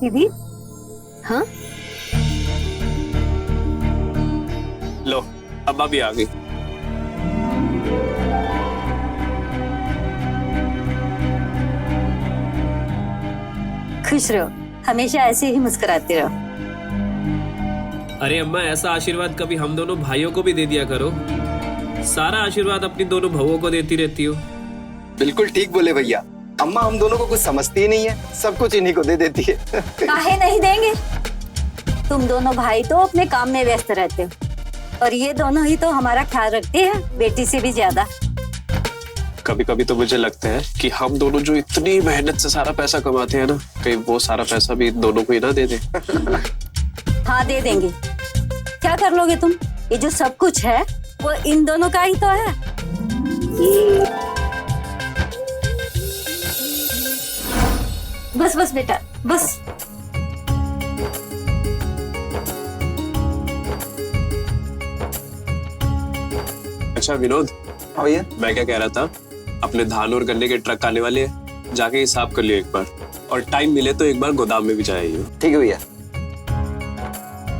दीदी। हाँ लो, अब्बा भी आ गई। खुश रहो, हमेशा ऐसे ही मुस्कुराते रहो। अरे अम्मा, ऐसा आशीर्वाद कभी हम दोनों भाइयों को भी दे दिया करो। सारा आशीर्वाद अपनी दोनों बहुओं को देती रहती हो। बिल्कुल ठीक बोले भैया। अम्मा हम दोनों को कुछ समझती ही नहीं है, सब कुछ इन्हीं को दे देती है। काहे नहीं देंगे? तुम दोनों भाई तो अपने काम में व्यस्त रहते हो और ये दोनों ही तो हमारा ख्याल रखते हैं, बेटी से भी ज्यादा। कभी कभी तो मुझे लगता है कि हम दोनों जो इतनी मेहनत से सारा पैसा कमाते हैं ना, कहीं वो सारा पैसा भी इन दोनों को ही ना दे दे। हाँ दे देंगे। क्या कर लोगे तुम? ये जो सब कुछ है वो इन दोनों का ही तो है। बस बस बेटा बस। अच्छा विनोद, हाँ भैया। मैं क्या कह रहा था, अपने धान और गन्ने के ट्रक आने वाले हैं, जाके हिसाब कर लियो एक बार, और टाइम मिले तो एक बार गोदाम में भी जाइए। ठीक है भैया।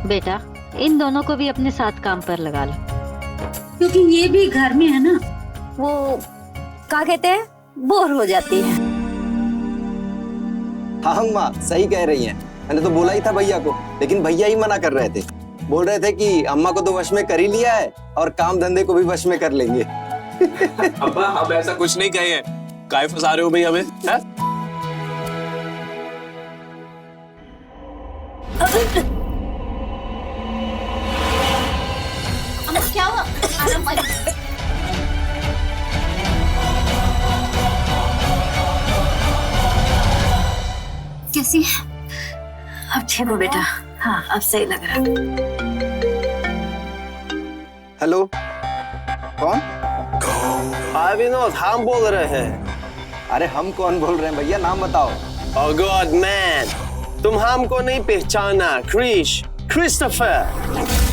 बेटा इन दोनों को भी अपने साथ काम पर लगा लो, क्योंकि ये भी घर में है ना, वो क्या कहते हैं, बोर हो जाती है। हाँ अम्मा सही कह रही हैं। मैंने तो बोला ही था भैया को, लेकिन भैया ही मना कर रहे थे। बोल रहे थे कि अम्मा को तो वश में कर ही लिया है और काम धंधे को भी वश में कर लेंगे। अब्बा हम ऐसा कुछ नहीं कहे हैं, काहे फंसा रहे हो भाई हमें? है? क्या हुआ? कैसी है? अब ठीक हो बेटा? हाँ अब सही लग रहा है। हेलो, कौन? हाँ विनोद, हम बोल रहे हैं। अरे हम कौन बोल रहे हैं भैया, नाम बताओ। ओह गॉड मैन, तुम हमको नहीं पहचाना। क्रिस्टोफर।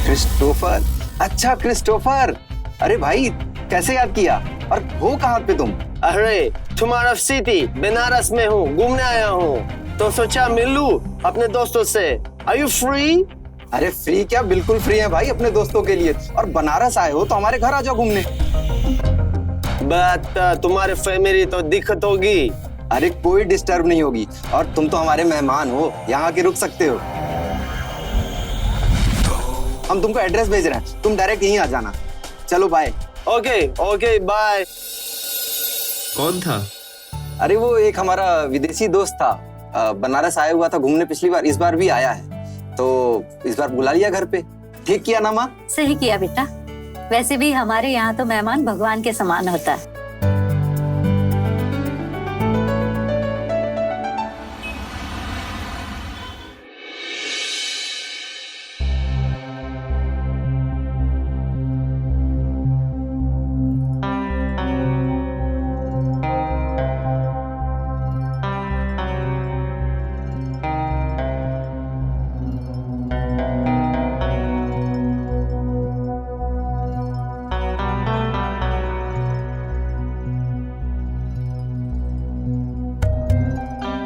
क्रिस्टोफर? अच्छा क्रिस्टोफर। अरे भाई कैसे याद किया, और हो कहाँ पे तुम? अरे तुम्हारा सिटी बनारस में हूँ, घूमने आया हूँ, तो सोचा मिलूं अपने दोस्तों से। Are you free? अरे फ्री क्या, बिल्कुल फ्री है भाई अपने दोस्तों के लिए। और बनारस आए हो तो हमारे घर आ जाओ घूमने। बट तुम्हारे फैमिली तो दिक्कत होगी। अरे कोई डिस्टर्ब नहीं होगी, और तुम तो हमारे मेहमान हो, यहाँ के रुक सकते हो। हम तुमको एड्रेस भेज रहे हैं, तुम डायरेक्ट यहीं आ जाना। चलो बाय। Okay okay bye. कौन था? अरे वो एक हमारा विदेशी दोस्त था, बनारस आया हुआ था घूमने पिछली बार, इस बार भी आया है, तो इस बार बुला लिया घर पे। ठीक किया ना माँ? सही किया बेटा। वैसे भी हमारे यहाँ तो मेहमान भगवान के समान होता है।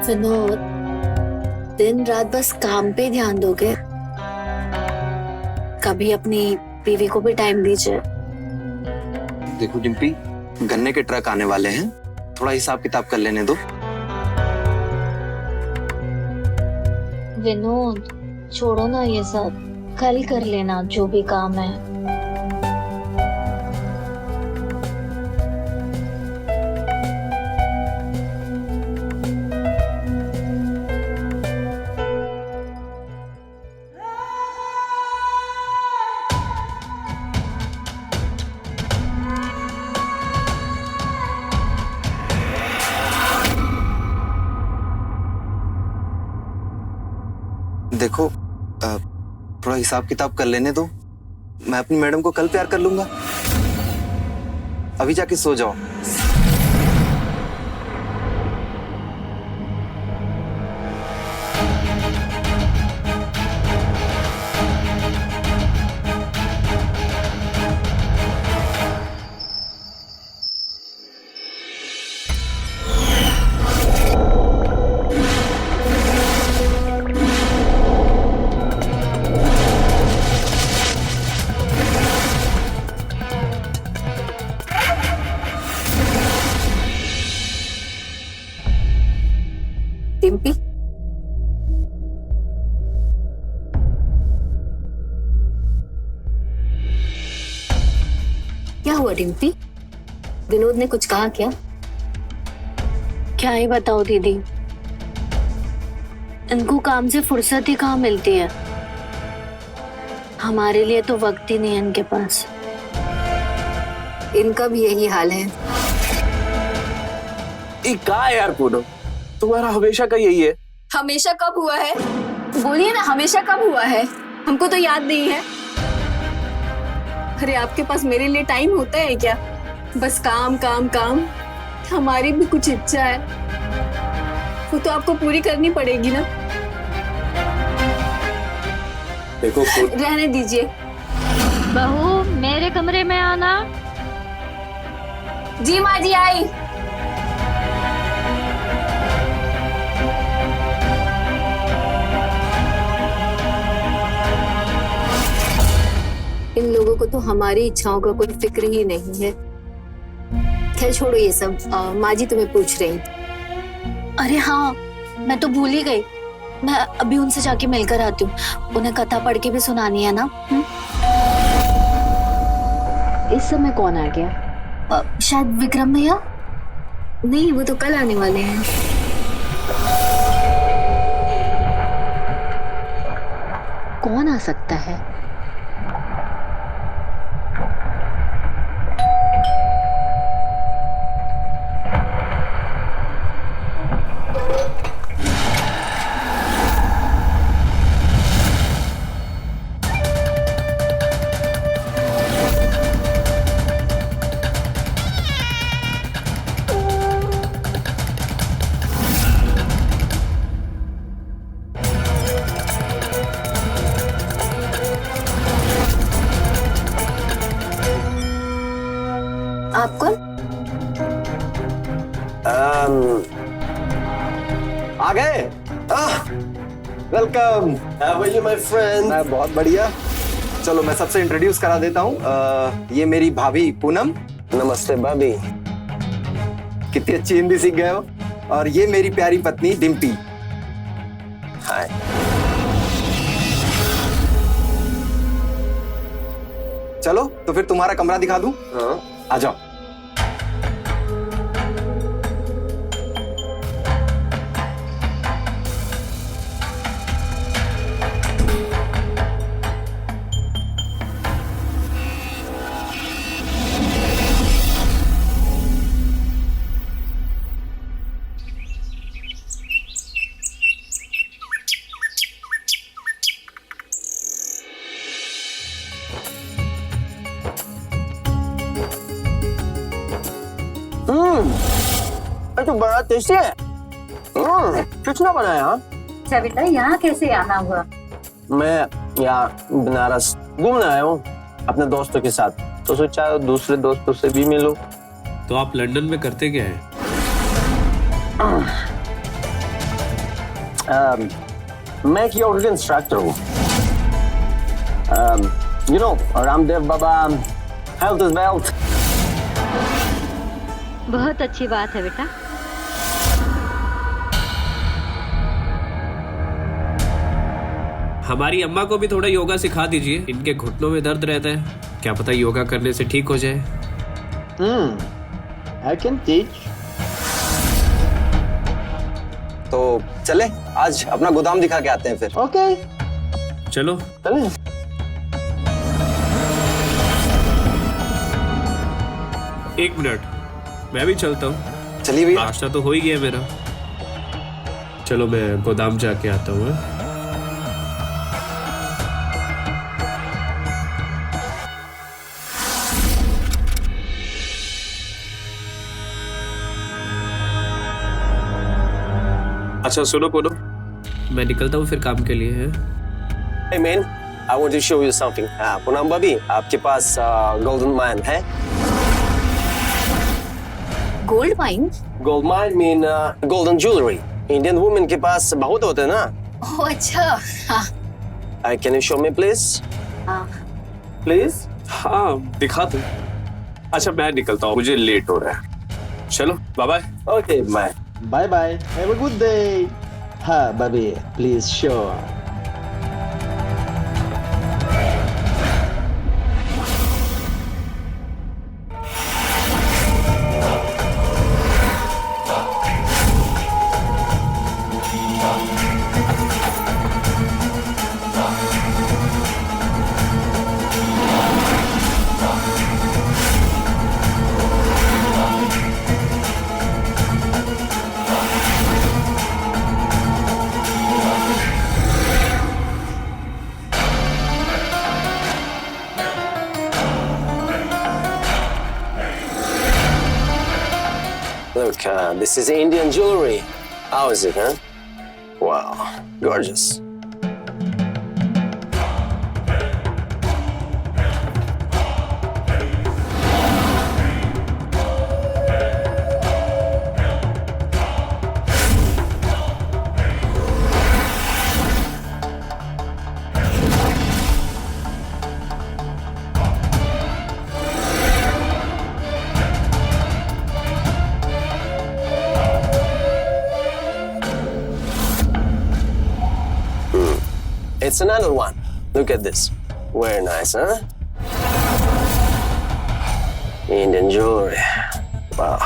विनोद, दिन रात बस काम पे ध्यान दोगे? कभी अपनी बीवी को भी टाइम दीजिए। देखो डिम्पी, गन्ने के ट्रक आने वाले हैं, थोड़ा हिसाब किताब कर लेने दो। विनोद छोड़ो ना ये सब, कल कर लेना जो भी काम है। देखो थोड़ा हिसाब किताब कर लेने दो, मैं अपनी मैडम को कल प्यार कर लूंगा। अभी जाके सो जाओ। डिम्पी, क्या हुआ डिम्पी? विनोद ने कुछ कहा क्या? क्या ही बताओ दीदी, इनको काम से फुर्सत ही कहाँ मिलती है। हमारे लिए तो वक्त ही नहीं है इनके पास। इनका भी यही हाल है। का है यार पूनम, तुम्हारा हमेशा का यही है। हमेशा कब हुआ है? बोलिए ना, हमेशा कब हुआ है? हमको तो याद नहीं है। अरे आपके पास मेरे लिए टाइम होता है क्या? बस काम काम काम। हमारी भी कुछ इच्छा है, वो तो आपको पूरी करनी पड़ेगी ना। देखो रहने दीजिए। बहू, मेरे कमरे में आना। जी माँ जी, आई। इन लोगों को तो हमारी इच्छाओं का कोई फिक्र ही नहीं है। खैर छोड़ो ये सब। माँ जी तुम्हें पूछ रही थी। अरे हाँ, मैं तो भूल ही गई। मैं अभी उनसे जाके मिलकर आती हूँ। उन्हें कथा पढ़ के भी सुनानी है ना। इस समय कौन आ गया? शायद विक्रम भैया। नहीं, वो तो कल आने वाले हैं। कौन आ सकता है? आप कौन? आ गए? Welcome. How are you, my friend? मैं बहुत बढ़िया। चलो मैं सबसे इंट्रोड्यूस करा देता हूँ। ये मेरी भाभी पूनम। नमस्ते भाभी। कितनी अच्छी हिंदी सीख गए हो। और ये मेरी प्यारी पत्नी डिम्पी। हाय। चलो तो फिर तुम्हारा कमरा दिखा दूं। हाँ। आ जाओ। ये तो बड़ा टेस्टी है। किसने बनाया? अच्छा बेटा, यहाँ कैसे आना हुआ? मैं यहाँ बनारस घूमने आया हूँ अपने दोस्तों के साथ, तो सोचा दूसरे दोस्तों से भी मिलूं। तो आप लंदन में करते क्या है? मैं एक योगा इंस्ट्रक्टर हूँ। You know, Ramdev Baba, health is wealth. बहुत अच्छी बात है बेटा। हमारी अम्मा को भी थोड़ा योगा सिखा दीजिए। इनके घुटनों में दर्द रहता है, क्या पता योगा करने से ठीक हो जाए। I can teach. तो चले आज अपना गोदाम दिखा के आते हैं फिर। Okay. चलो। चलें। एक मिनट, मैं भी चलता हूँ। चलिए भैया। नाश्ता तो हो ही गया मेरा। चलो मैं गोदाम जाके आता हूँ। अच्छा सुनो पूनम, मैं निकलता हूँ फिर काम के लिए है। Hey man, I want to show you something. Poonam भाभी, आपके पास गोल्डन माइन है? Gold mine? Gold mine mean golden jewellery. Indian women के पास बहुत होते हैं ना। ओह अच्छा। हाँ। Can you show me please? हाँ। प्लीज। हाँ दिखा दो। अच्छा मैं निकलता हूँ, मुझे लेट हो रहा है। चलो bye bye. Okay, bye. Bye bye. Have a good day. हाँ भाभी, please show. Look, this is Indian jewelry. How is it, huh? Wow, gorgeous. It's another one. Look at this. Very nice, huh? Indian jewelry. Wow.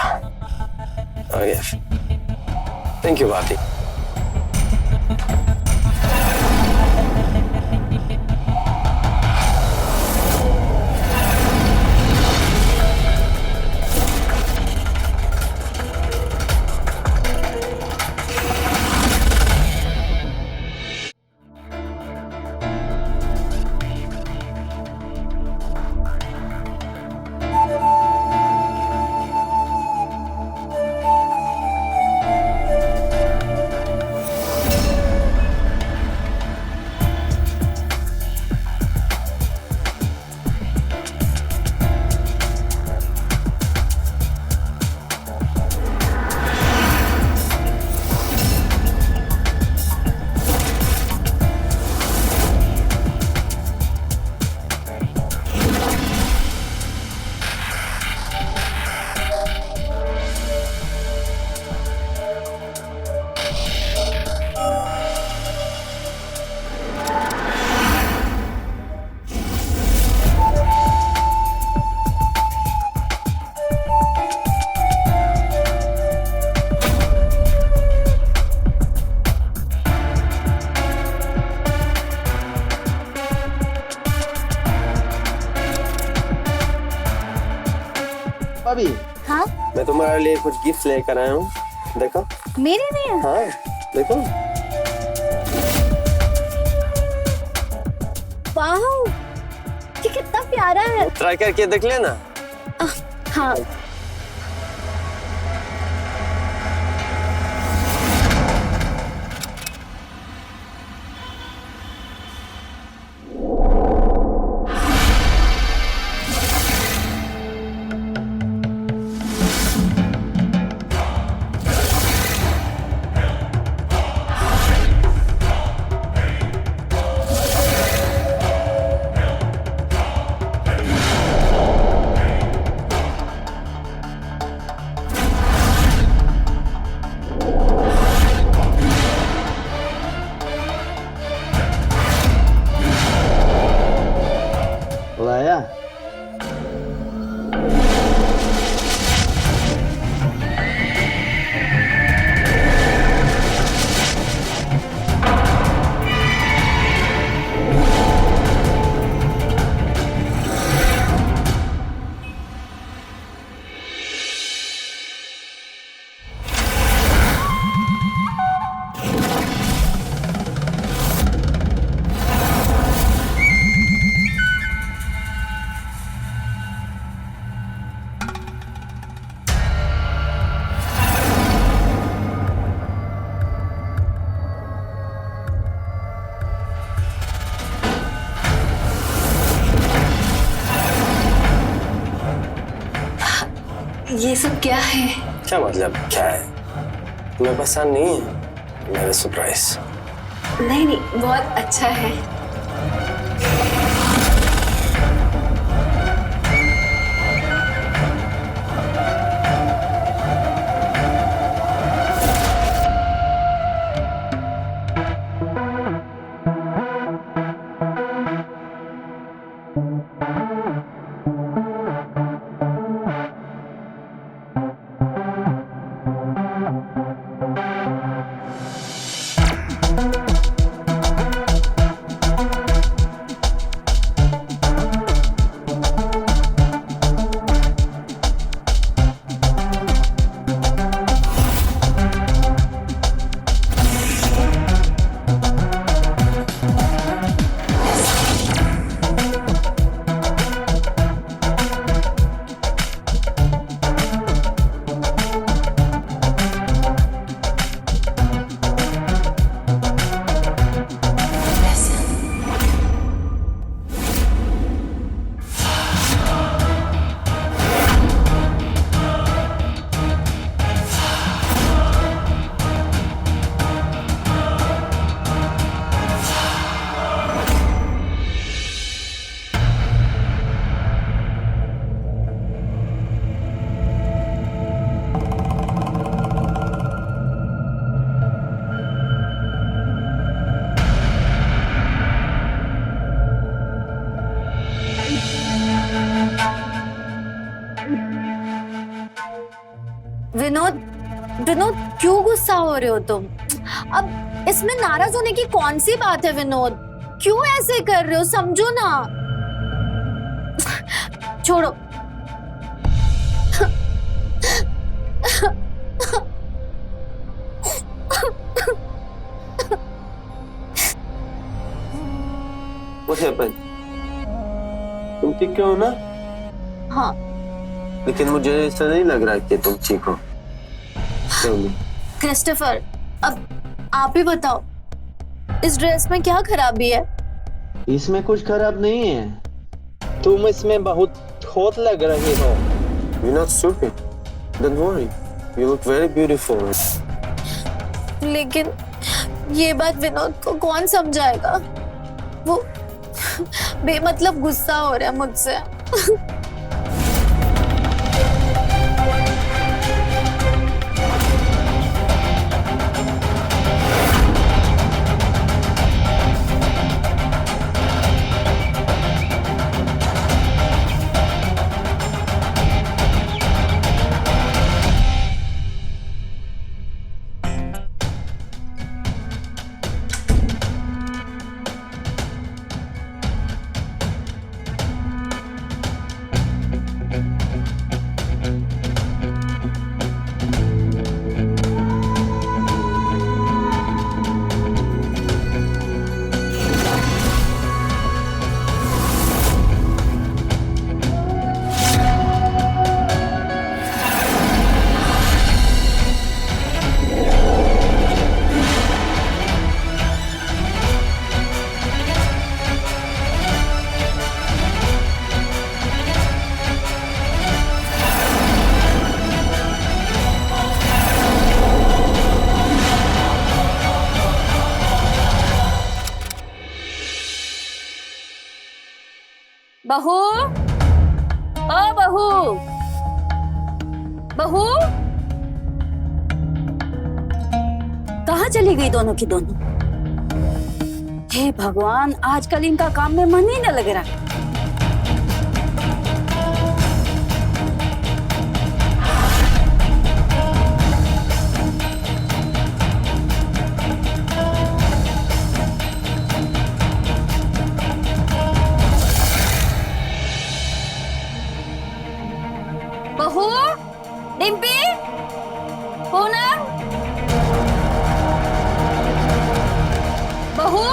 Okay. Thank you, Bobby. भाभी, हाँ, मैं तुम्हारे लिए कुछ gift लेकर आया हूँ। देखो। मेरे लिए? हाँ, देखो। वाह, ये कितना प्यारा है। ट्राई करके देख लेना। हाँ। लाया? ये सब क्या है? क्या मतलब क्या है? तुम्हें पसंद नहीं है मेरा सरप्राइज? नहीं नहीं, बहुत अच्छा है। विनोद, विनोद क्यों गुस्सा हो रहे हो तुम? अब इसमें नाराज होने की कौन सी बात है विनोद? क्यों ऐसे कर रहे हो? समझो ना। छोड़ो। What happened? तुम ठीक हो ना? हाँ। लेकिन मुझे ऐसा नहीं लग रहा कि तुम ठीक हो। क्रिस्टोफर, अब आप ही बताओ, इस ड्रेस में क्या खराबी है? इसमें कुछ खराब नहीं है। तुम इसमें बहुत हॉट लग रही हो। You're not stupid. Don't worry. You look very beautiful. लेकिन ये बात विनोद को कौन समझाएगा? वो बेमतलब गुस्सा हो रहा है मुझसे। बहू, ओ बहू, बहू, कहाँ चली गई दोनों की दोनों? हे भगवान, आजकल इनका काम में मन ही न लग रहा। बहू, डिम्पी, पूनम, बहू,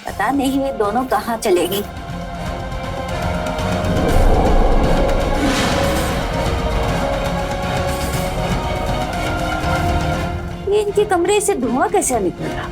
पता नहीं ये दोनों कहाँ चलेगी। ये इनके कमरे से धुआं कैसा निकल रहा?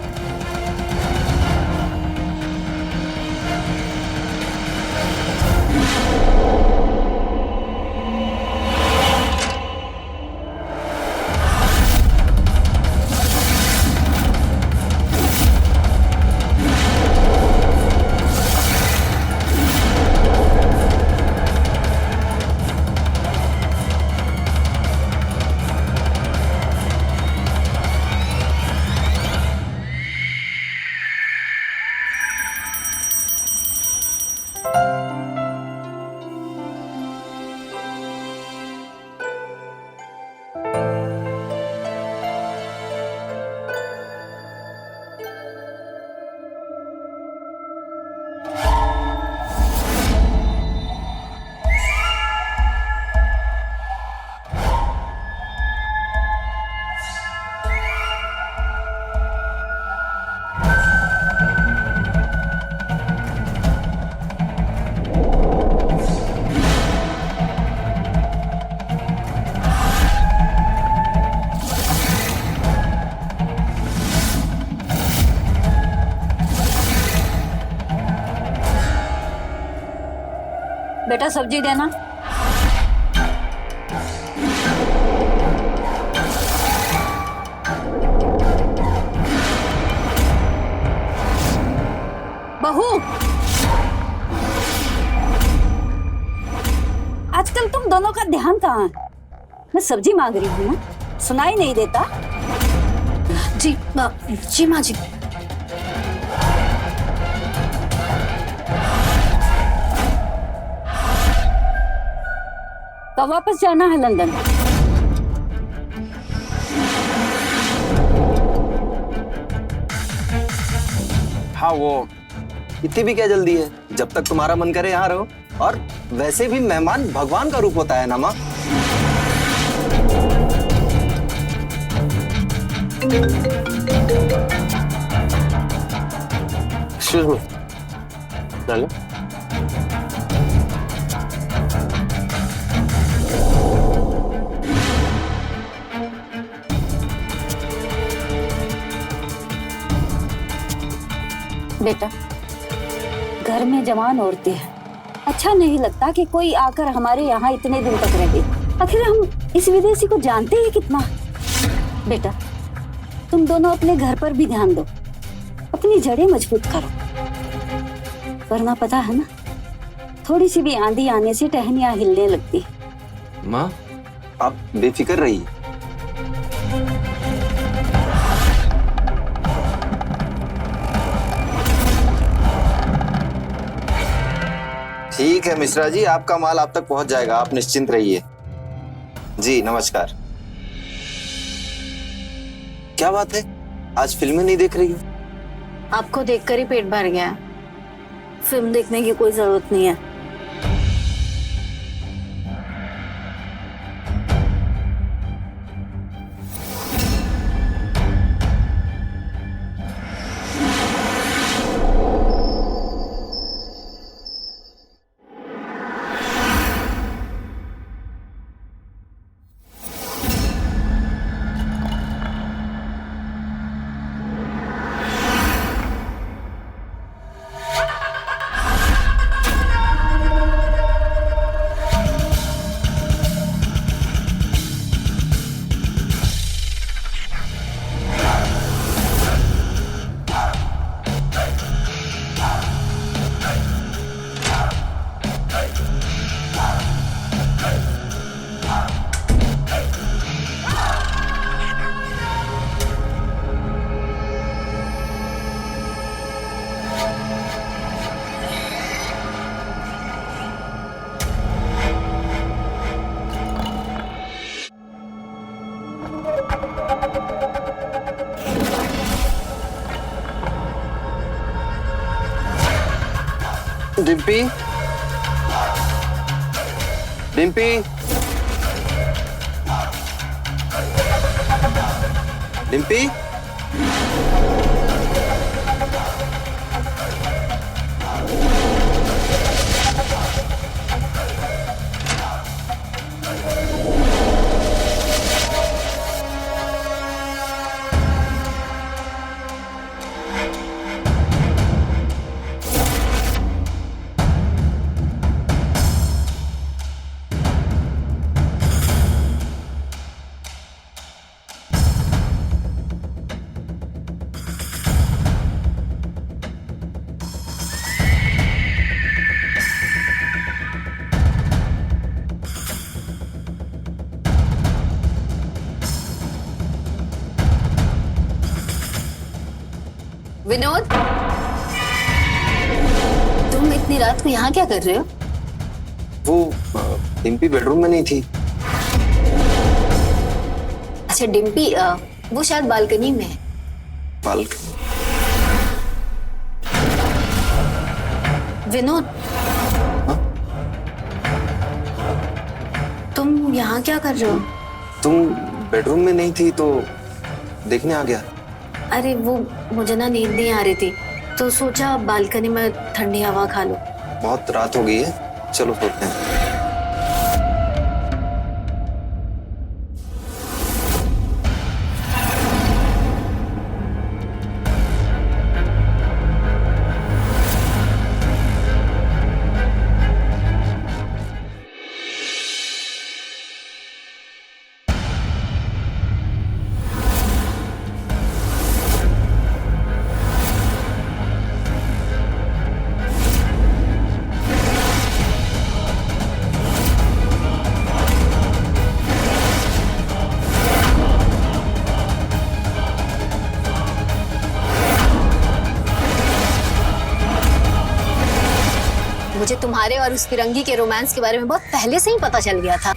बेटा सब्जी देना। बहू, आजकल तुम दोनों का ध्यान कहाँ है? मैं सब्जी मांग रही हूँ ना, सुनाई नहीं देता? जी जी माँ जी। कब वापस जाना है लंदन? हाँ वो इतनी भी क्या जल्दी है, जब तक तुम्हारा मन करे यहाँ रहो। और वैसे भी मेहमान भगवान का रूप होता है ना माँ। एक्सक्यूज मी, डालो। बेटा, घर में जवान औरतें हैं, अच्छा नहीं लगता कि कोई आकर हमारे यहाँ इतने दिन तक रहे। आखिर हम इस विदेशी को जानते ही कितना। बेटा, तुम दोनों अपने घर पर भी ध्यान दो, अपनी जड़ें मजबूत करो, वरना पता है ना, थोड़ी सी भी आंधी आने से टहनियां हिलने लगती है। माँ, आप बेफिक्र रहिए। ठीक है मिश्रा जी, आपका माल आप तक पहुंच जाएगा, आप निश्चिंत रहिए। जी नमस्कार। क्या बात है, आज फिल्में नहीं देख रही हो? आपको देखकर ही पेट भर गया। फिल्म देखने की कोई जरूरत नहीं है। डिम्पी, डिम्पी, डिम्पी, विनोद, तुम इतनी रात को यहाँ क्या कर रहे हो? वो डिम्पी बेडरूम में नहीं थी। अच्छा डिम्पी, वो शायद बालकनी में है। बालकनी? विनोद, तुम यहाँ क्या कर रहे हो? तुम बेडरूम में नहीं थी तो देखने आ गया। अरे वो मुझे ना नींद नहीं आ रही थी, तो सोचा बालकनी में ठंडी हवा खा लो। बहुत रात हो गई है, चलो सोते हैं। तुम्हारे और उस फिरंगी के रोमांस के बारे में बहुत पहले से ही पता चल गया था।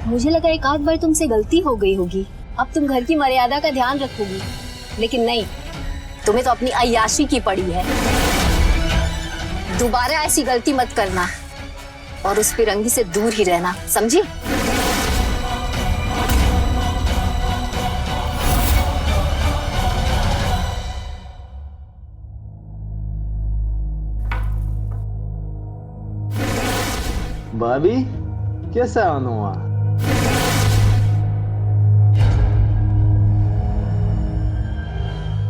मुझे लगा एक आध बार तुमसे गलती हो गई होगी, अब तुम घर की मर्यादा का ध्यान रखोगी, लेकिन नहीं, तुम्हें तो अपनी अय्याशी की पड़ी है। दोबारा ऐसी गलती मत करना और उस फिरंगी से दूर ही रहना, समझी? भाभी कैसा हुआ?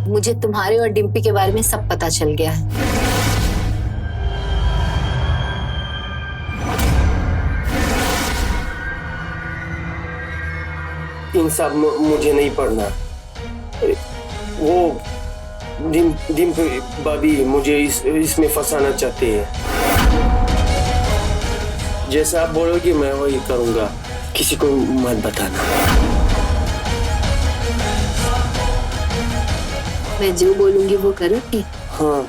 मुझे तुम्हारे और डिम्पी के बारे में सब पता चल गया है। इन सब मुझे नहीं पढ़ना। वो डिम्पी भाभी मुझे इसमें फंसाना चाहते हैं। जैसा आप बोलोगे मैं वही करूंगा, किसी को मत बताना। मैं जो बोलूंगी वो करोगे? हाँ।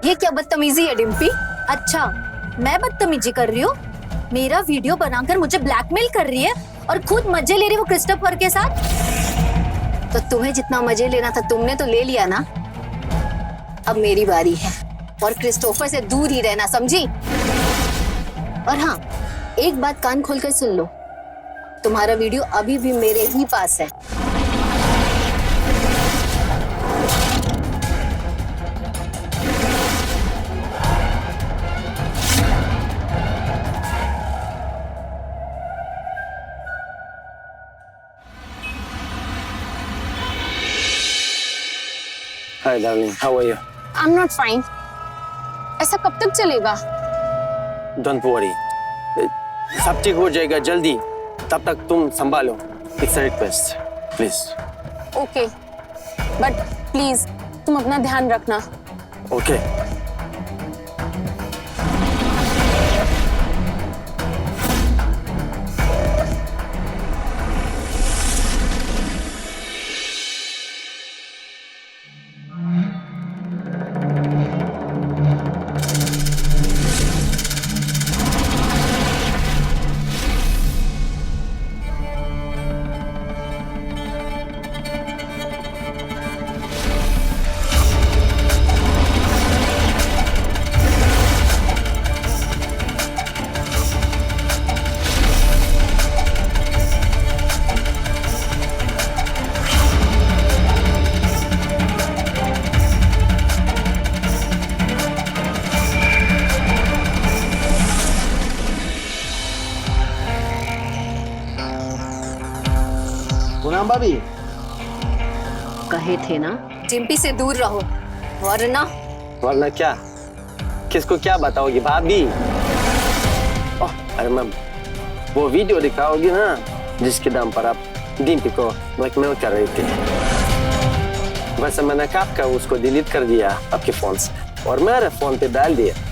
ये क्या बदतमीजी है डिम्पी? अच्छा, मैं बदतमीजी कर रही हूँ? मेरा वीडियो बनाकर मुझे ब्लैकमेल कर रही है और खुद मजे ले रही वो क्रिस्टोफर के साथ? तो तुम्हें जितना मजे लेना था तुमने तो ले लिया ना, अब मेरी बारी है और क्रिस्टोफर से दूर ही रहना, समझी? और हाँ, एक बात कान खोलकर सुन लो, तुम्हारा वीडियो अभी भी मेरे ही पास है। Hi darling, how are you? I'm not fine. ऐसा कब तक चलेगा? Don't worry. सब ठीक हो जाएगा जल्दी, तब तक तुम संभालो। It's a request, please. Okay, but please तुम अपना ध्यान रखना। Okay. पूनम भाभी, कहे थे ना डिम्पी से दूर रहो, वरना क्या? किसको क्या बताओगी भाभी? ओह, अरे मैम, वो वीडियो दिखाओगी ना जिसके नाम पर आप डिम्पी को ब्लैकमेल कर रहे थे। वैसे मैंने कब का उसको डिलीट कर दिया आपके फोन से और मेरे फोन पे डाल दिया।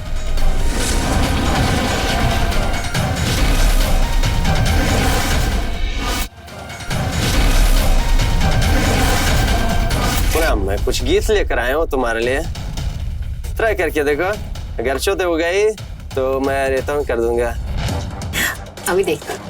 मैं कुछ गीत लेकर आया हूँ तुम्हारे लिए, ट्राई करके देखो, अगर छोटे हो गई तो मैं रिटर्न कर दूंगा। अभी देखता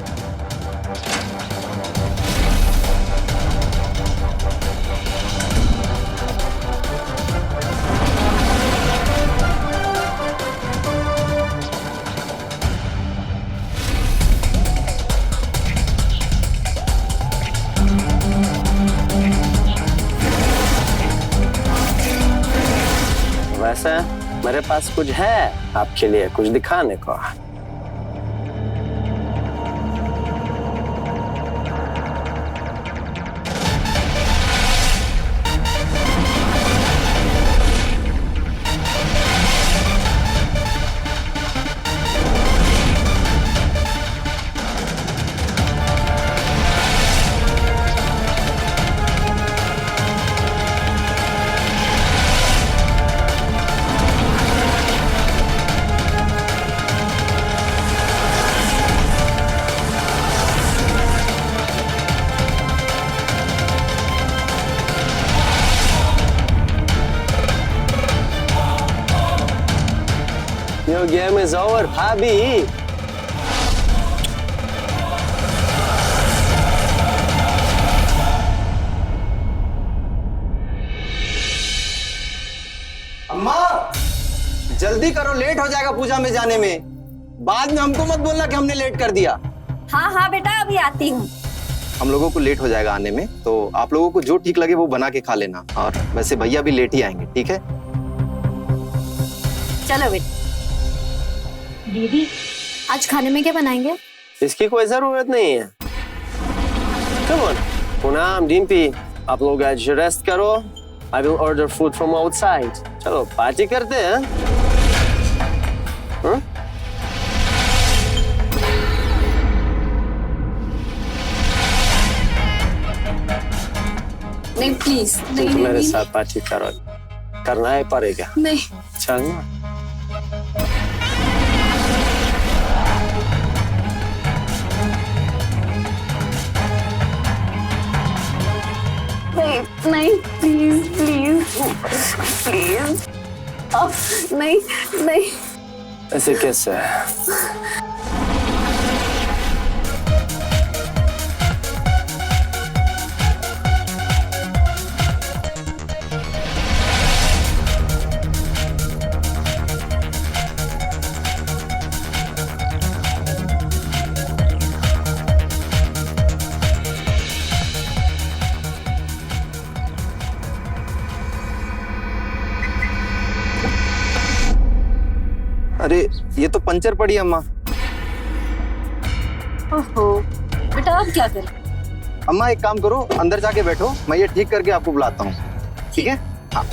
वैसे मेरे पास कुछ है आपके लिए, कुछ दिखाने को। Your game is over, भाभी। अम्मा जल्दी करो, लेट हो जाएगा पूजा में जाने में। बाद में हमको मत बोलना कि हमने लेट कर दिया। हाँ हाँ बेटा, अभी आती हूँ। हम लोगों को लेट हो जाएगा आने में, तो आप लोगों को जो ठीक लगे वो बना के खा लेना। और वैसे भैया भी लेट ही आएंगे, ठीक है? चलो बेटा। दीदी, आज खाने में क्या बनाएंगे? इसकी कोई जरूरत नहीं है। Come on, पूनम, डिम्पी, आप लोग आज रेस्ट करो। I will order food from outside. चलो पार्टी करते हैं। हाँ? नहीं प्लीज, नहीं तुम नहीं मेरे नहीं, साथ पार्टी करो, करना ही पड़ेगा। नहीं चलना। नहीं नहीं, प्लीज प्लीज प्लीज, नहीं नहीं। ऐसे कैसे है? अरे ये तो पंचर पड़ी अम्मा। ओहो बेटा, अब क्या करें? अम्मा एक काम करो, अंदर जाके बैठो, मैं ये ठीक करके आपको बुलाता हूँ, ठीक है? हाँ।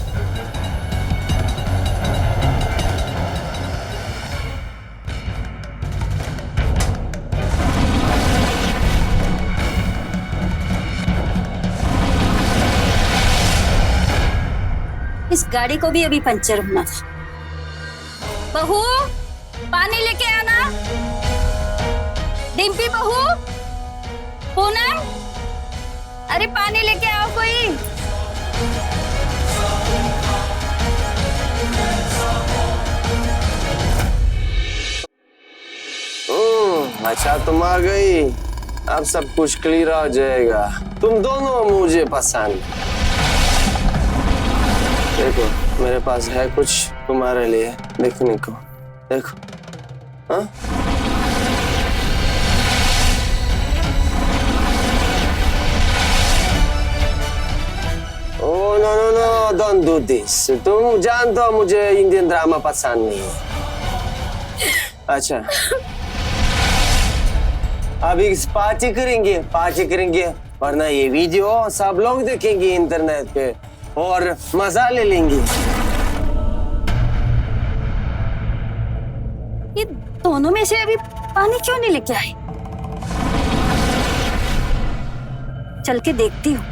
इस गाड़ी को भी अभी पंचर होना था। बहू, पानी लेके आना। डिम्पी बहू, पूनम, अरे पानी लेके आओ कोई। अच्छा तुम आ गई, अब सब कुछ क्लियर हो जाएगा। तुम दोनों मुझे पसंद। देखो मेरे पास है कुछ तुम्हारे लिए देखने को, देखो। हाँ? Oh no no no, don't do this. तुम जानते हो मुझे इंडियन ड्रामा पसंद नहीं है। अच्छा अभी पार्टी करेंगे, वरना ये वीडियो सब लोग देखेंगे इंटरनेट पे और मजा ले लेंगे। ये दोनों में से अभी पानी क्यों नहीं लेके आए? चल के देखती हूँ।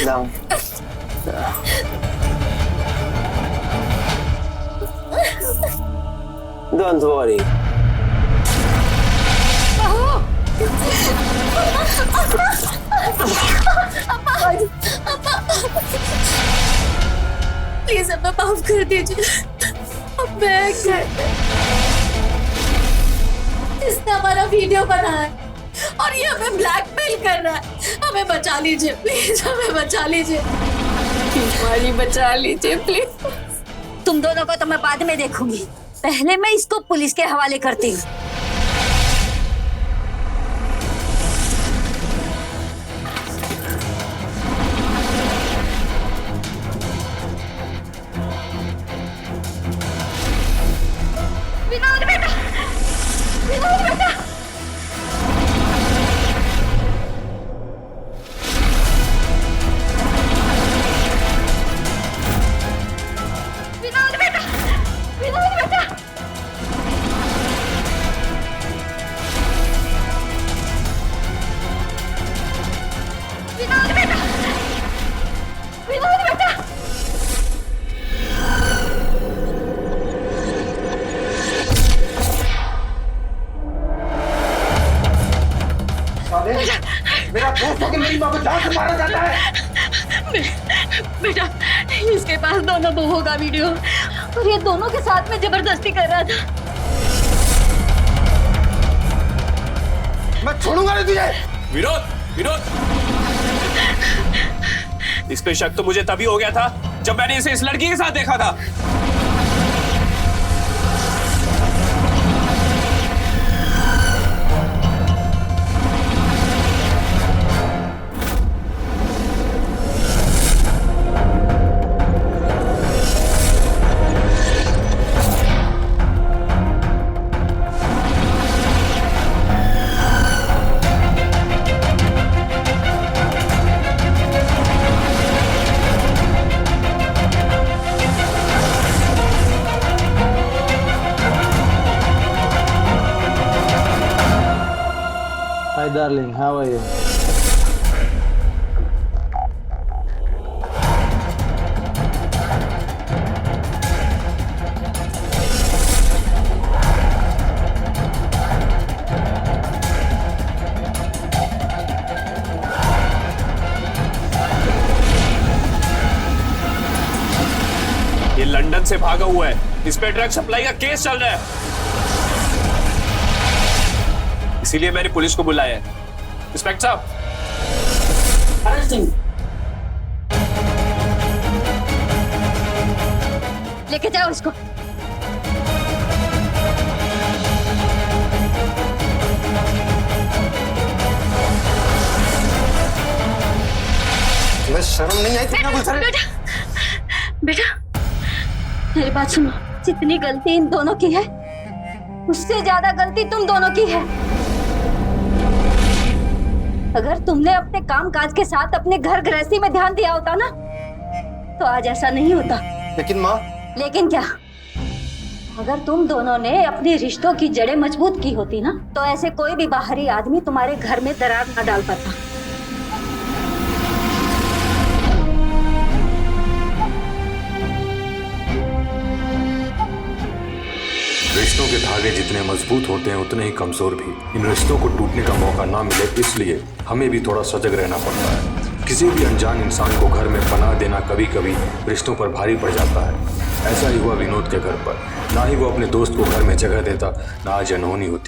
down. Don't worry. प्लीज अम्मा माफ कर दीजिए। अब मैं इसने हमारा वीडियो बनाया है और ये हमें ब्लैकमेल कर रहा है। हमें बचा लीजिए प्लीज, हमें बचा लीजिए, हमारी बचा लीजिए प्लीज। तुम दोनों को तो मैं बाद में देखूंगी, पहले मैं इसको पुलिस के हवाले करती हूँ। विनोद बेटा, विनोद बेटा, विनोद बेटा, विनोद बेटा। विनोद बेटा, विनोद बेटा। मेरा दोस्त होकर मेरी माँ को जान से मारा जाता है। बेटा इसके पास दोनों बहुओं का वीडियो और ये दोनों के साथ में जबरदस्ती कर रहा था। मैं छोड़ूंगा नहीं तुझे। विनोद, विनोद, इस पे शक तो मुझे तभी हो गया था जब मैंने इसे इस लड़की के साथ देखा था। Hi darling, how are you? ये लंदन से भागा हुआ है, इस पे ड्रग सप्लाई का केस चल रहा है, इसीलिए मैंने पुलिस को बुलाया है। इंस्पेक्टर साहब, लेके जाओ इसको। तुम्हें शर्म नहीं आई? कितना गुस्सा है? बेटा मेरी बात सुनो, जितनी गलती इन दोनों की है उससे ज्यादा गलती तुम दोनों की है। अगर तुमने अपने काम काज के साथ अपने घर गृहस्थी में ध्यान दिया होता ना तो आज ऐसा नहीं होता। लेकिन माँ, लेकिन क्या, अगर तुम दोनों ने अपने रिश्तों की जड़ें मजबूत की होती ना तो ऐसे कोई भी बाहरी आदमी तुम्हारे घर में दरार न डाल पाता। रिश्तों के धागे जितने मजबूत होते हैं उतने ही कमजोर भी। इन रिश्तों को टूटने का मौका ना मिले इसलिए हमें भी थोड़ा सजग रहना पड़ता है। किसी भी अनजान इंसान को घर में पनाह देना कभी कभी रिश्तों पर भारी पड़ जाता है। ऐसा ही हुआ विनोद के घर पर। ना ही वो अपने दोस्त को घर में जगह देता, ना आज अनहोनी होती।